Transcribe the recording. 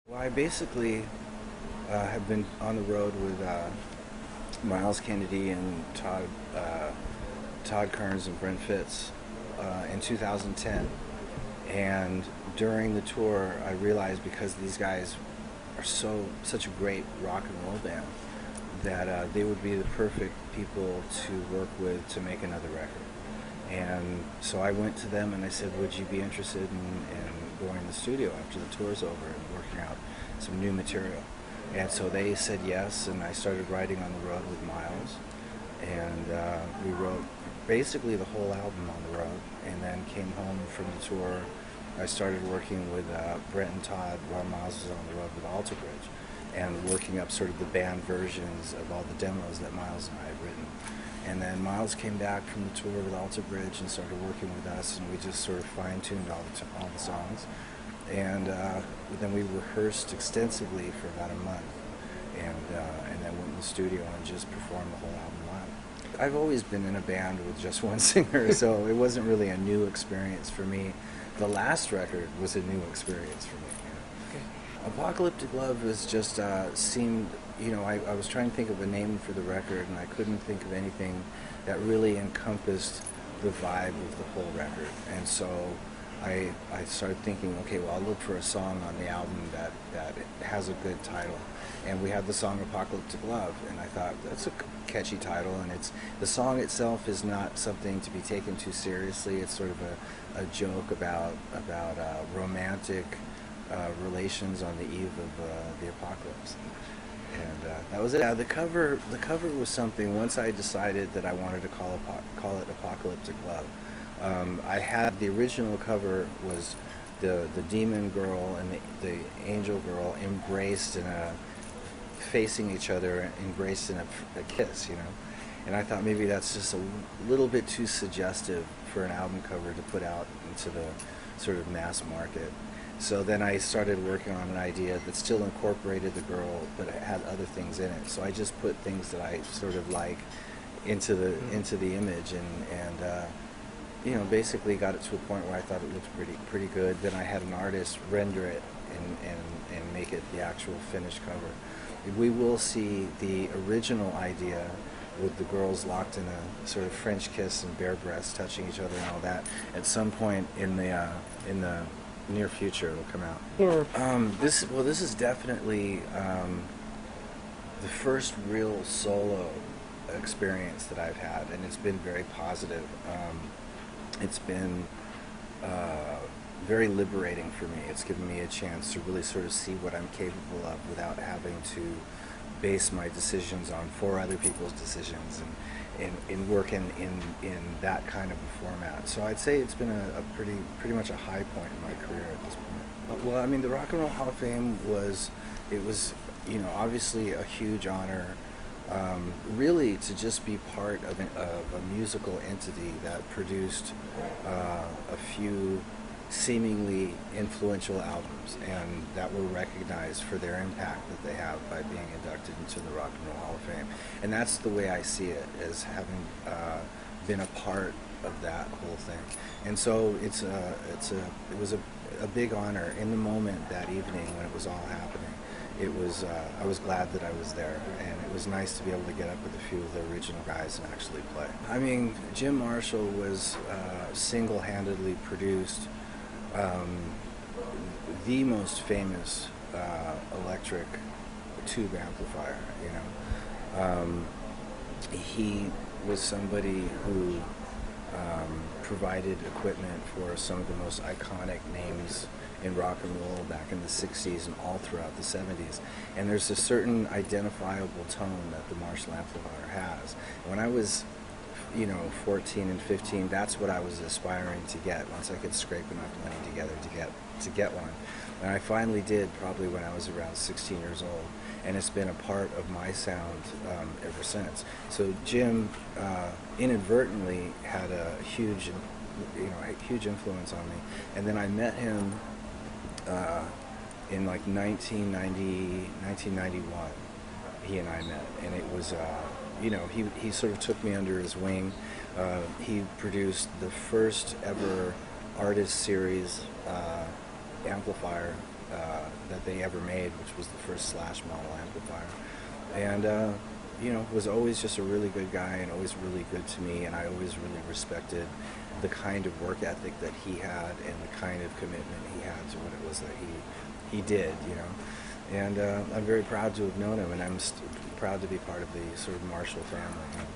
Well, I basically have been on the road with Miles Kennedy and Todd Kearns and Brent Fitz in 2010. And during the tour, I realized because these guys are such a great rock and roll band that they would be the perfect people to work with to make another record. And so I went to them and I said, would you be interested in going to the studio after the tour's over and working out some new material? And so they said yes, and I started writing on the road with Miles. And we wrote basically the whole album on the road, and then came home from the tour. I started working with Brent and Todd while Miles was on the road with Alter Bridge, and working up sort of the band versions of all the demos that Miles and I had written. And then Miles came back from the tour with Alter Bridge and started working with us, and we just sort of fine-tuned all the songs. And then we rehearsed extensively for about a month, and then went in the studio and just performed the whole album live. I've always been in a band with just one singer, so it wasn't really a new experience for me. The last record was a new experience for me. Okay. Apocalyptic Love was just seemed, I was trying to think of a name for the record, and I couldn't think of anything that really encompassed the vibe of the whole record. And so I started thinking, okay, well, I'll look for a song on the album that has a good title. And we had the song Apocalyptic Love, and I thought, that's a catchy title, and the song itself is not something to be taken too seriously. It's sort of a joke about romantic relations on the eve of the apocalypse. And that was it. The cover was something, once I decided that I wanted to call it Apocalyptic Love. I had the original cover was the demon girl and the angel girl embraced facing each other, embraced in a kiss, And I thought maybe that's just a little bit too suggestive for an album cover to put out into the sort of mass market. So then I started working on an idea that still incorporated the girl, but it had other things in it. So I just put things that I sort of like into the image, and basically got it to a point where I thought it looked pretty good. Then I had an artist render it and make it the actual finished cover. We will see the original idea with the girls locked in a sort of French kiss and bare breasts touching each other and all that at some point in the near future. It'll come out. Yeah. This is definitely the first real solo experience that I've had, and it's been very positive. It's been very liberating for me. It's given me a chance to really sort of see what I'm capable of without having to base my decisions on four other people's decisions and work in that kind of a format. So I'd say it's been a pretty much a high point in my career at this point. Well, I mean, the Rock and Roll Hall of Fame was obviously a huge honor. Really, to just be part of a musical entity that produced a few seemingly influential albums, and that were recognized for their impact that they have by being inducted into the Rock and Roll Hall of Fame. And that's the way I see it, as having been a part of that whole thing. And so it was a big honor in the moment that evening when it was all happening. I was glad that I was there, and it was nice to be able to get up with a few of the original guys and actually play. I mean, Jim Marshall was single-handedly produced the most famous electric tube amplifier. He was somebody who provided equipment for some of the most iconic names in rock and roll back in the 60s and all throughout the 70s. And there's a certain identifiable tone that the Marshall amplifier has. When I was 14 and 15, that's what I was aspiring to get once I could scrape enough money together to get one. And I finally did, probably when I was around 16 years old, and it's been a part of my sound ever since. So Jim inadvertently had a huge influence on me, and then I met him in like 1991. He and I met, and it was he sort of took me under his wing. He produced the first ever artist series amplifier that they ever made, which was the first Slash model amplifier. And you know, was always just a really good guy and always really good to me, and I always really respected the kind of work ethic that he had and the kind of commitment he had to what it was that he did, you know. And I'm very proud to have known him, and I'm proud to be part of the sort of Marshall family. You know?